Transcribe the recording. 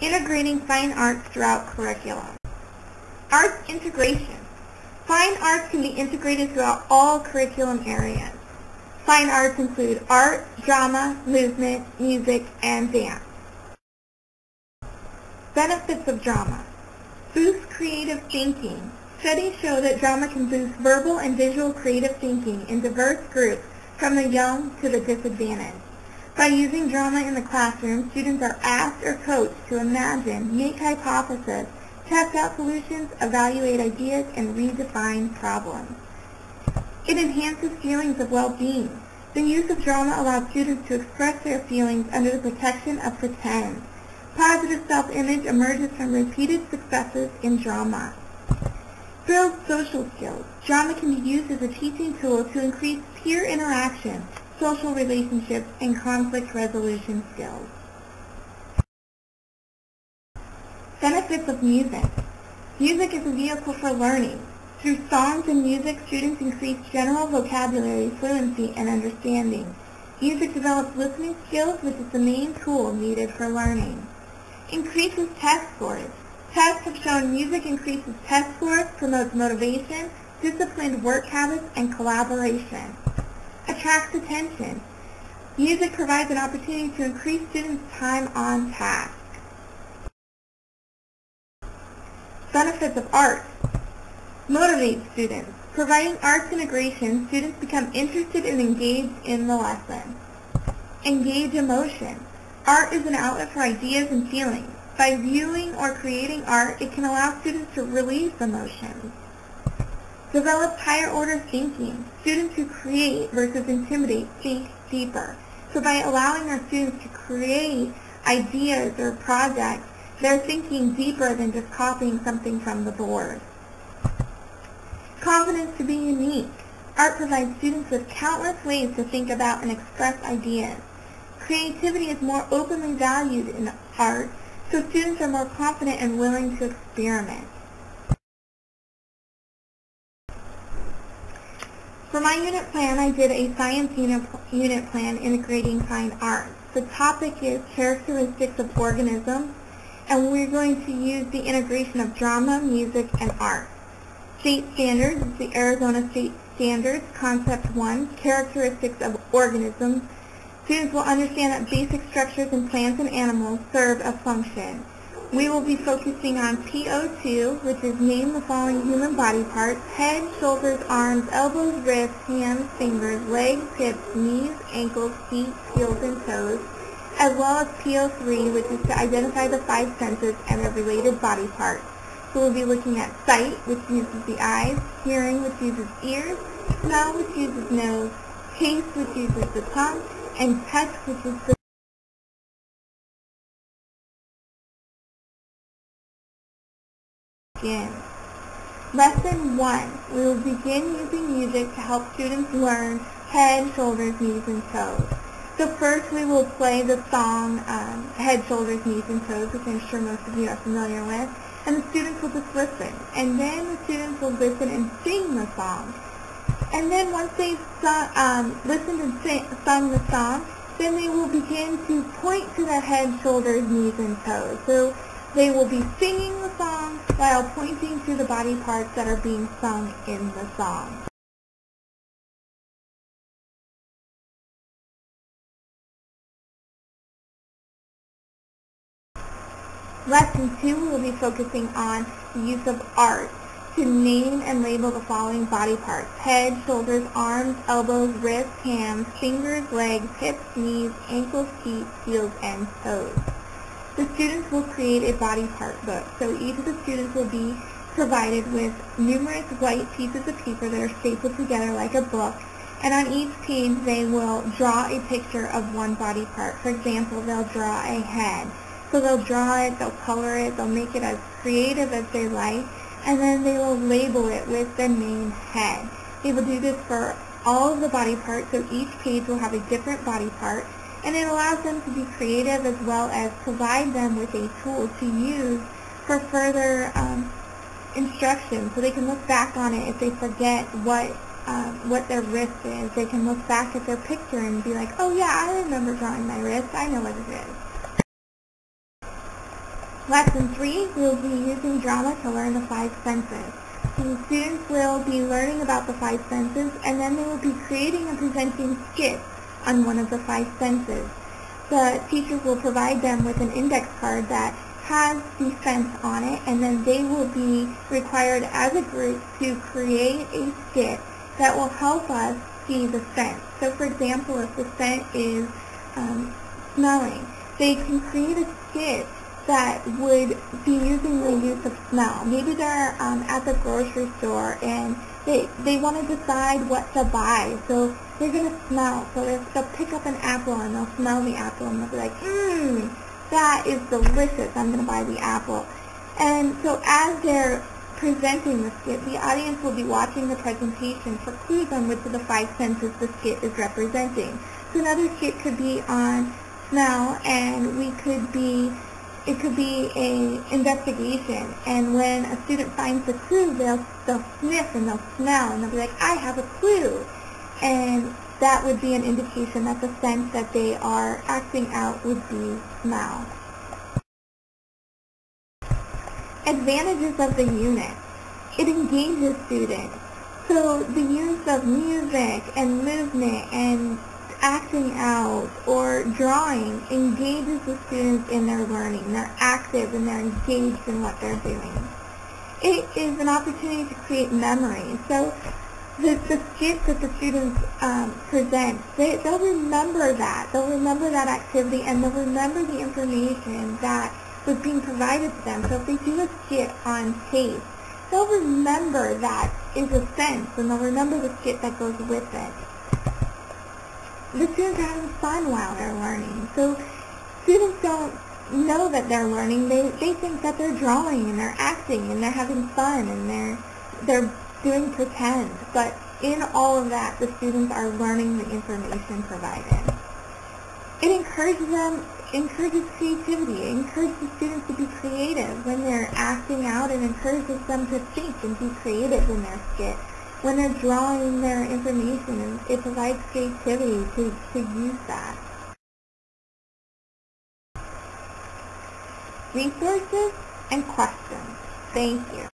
Integrating fine arts throughout curriculum. Arts integration. Fine arts can be integrated throughout all curriculum areas. Fine arts include art, drama, movement, music, and dance. Benefits of drama. Boost creative thinking. Studies show that drama can boost verbal and visual creative thinking in diverse groups from the young to the disadvantaged. By using drama in the classroom, students are asked or coached to imagine, make hypotheses, test out solutions, evaluate ideas, and redefine problems. It enhances feelings of well-being. The use of drama allows students to express their feelings under the protection of pretend. Positive self-image emerges from repeated successes in drama. Builds social skills. Drama can be used as a teaching tool to increase peer interaction, social relationships, and conflict resolution skills. Benefits of music. Music is a vehicle for learning. Through songs and music, students increase general vocabulary, fluency, and understanding. Music develops listening skills, which is the main tool needed for learning. Increases test scores. Tests have shown music increases test scores, promotes motivation, disciplined work habits, and collaboration. Attracts attention. Music provides an opportunity to increase students' time on task. Benefits of art. Motivate students. Providing arts integration, students become interested and engaged in the lesson. Engage emotion. Art is an outlet for ideas and feelings. By viewing or creating art, it can allow students to release emotions. Develop higher order thinking. Students who create versus intimidate think deeper. So by allowing our students to create ideas or projects, they're thinking deeper than just copying something from the board. Confidence to be unique. Art provides students with countless ways to think about and express ideas. Creativity is more openly valued in art, so students are more confident and willing to experiment. For my unit plan, I did a science unit plan integrating fine arts. The topic is characteristics of organisms, and we're going to use the integration of drama, music, and art. State standards is the Arizona State Standards, Concept 1, Characteristics of Organisms. Students will understand that basic structures in plants and animals serve a function. We will be focusing on PO2, which is name the following human body parts: head, shoulders, arms, elbows, wrists, hands, fingers, legs, hips, knees, ankles, feet, heels, and toes, as well as PO3, which is to identify the 5 senses and their related body parts. So we'll be looking at sight, which uses the eyes, hearing, which uses ears, smell, which uses nose, taste, which uses the tongue, and touch, which is the skin. Lesson 1. We will begin using music to help students learn head, shoulders, knees, and toes. So first we will play the song Head, Shoulders, Knees, and Toes, which I'm sure most of you are familiar with. And the students will just listen. And then the students will listen and sing the song. And then once they've listened and sung the song, then they will begin to point to their head, shoulders, knees, and toes. So they will be singing the song while pointing to the body parts that are being sung in the song. Lesson 2, we will be focusing on the use of art to name and label the following body parts: head, shoulders, arms, elbows, wrists, hands, fingers, legs, hips, knees, ankles, feet, heels, and toes. The students will create a body part book. So each of the students will be provided with numerous white pieces of paper that are stapled together like a book, and on each page they will draw a picture of one body part. For example, they'll draw a head. So they'll draw it, they'll color it, they'll make it as creative as they like, and then they will label it with the name head. They will do this for all of the body parts, so each page will have a different body part, and it allows them to be creative as well as provide them with a tool to use for further instruction, so they can look back on it if they forget what their wrist is. They can look back at their picture and be like, oh yeah, I remember drawing my wrist, I know what it is. Lesson 3, we'll be using drama to learn the 5 senses. The students will be learning about the 5 senses, and then they will be creating and presenting skits on one of the 5 senses. The teachers will provide them with an index card that has the sense on it, and then they will be required as a group to create a skit that will help us see the sense. So for example, if the scent is smelling, they can create a skit that would be using the use of smell. Maybe they're at the grocery store and they want to decide what to buy, so they're going to smell. So they'll pick up an apple and they'll smell the apple and they'll be like, that is delicious, I'm going to buy the apple. And so as they're presenting the skit, the audience will be watching the presentation for clues on which of the 5 senses the skit is representing. So another skit could be on smell, and it could be an investigation, and when a student finds the clue, they'll sniff and they'll smell and they'll be like, I have a clue. And that would be an indication that the sense that they are acting out would be smell. Advantages of the unit. It engages students. So the use of music and movement and acting out or drawing engages the students in their learning. They're active and they're engaged in what they're doing. It is an opportunity to create memory. So the skits that the students present, they'll remember that. They'll remember that activity, and they'll remember the information that was being provided to them. So if they do a skit on taste, they'll remember that is a sense, and they'll remember the skit that goes with it. The students are having fun while they're learning. So students don't know that they're learning. They think that they're drawing and they're acting and they're having fun and they're doing pretend. But in all of that, the students are learning the information provided. It encourages creativity. It encourages the students to be creative when they're acting out, and encourages them to think and be creative in their skit. When they're drawing their information, and it provides creativity to use that. Resources and questions. Thank you.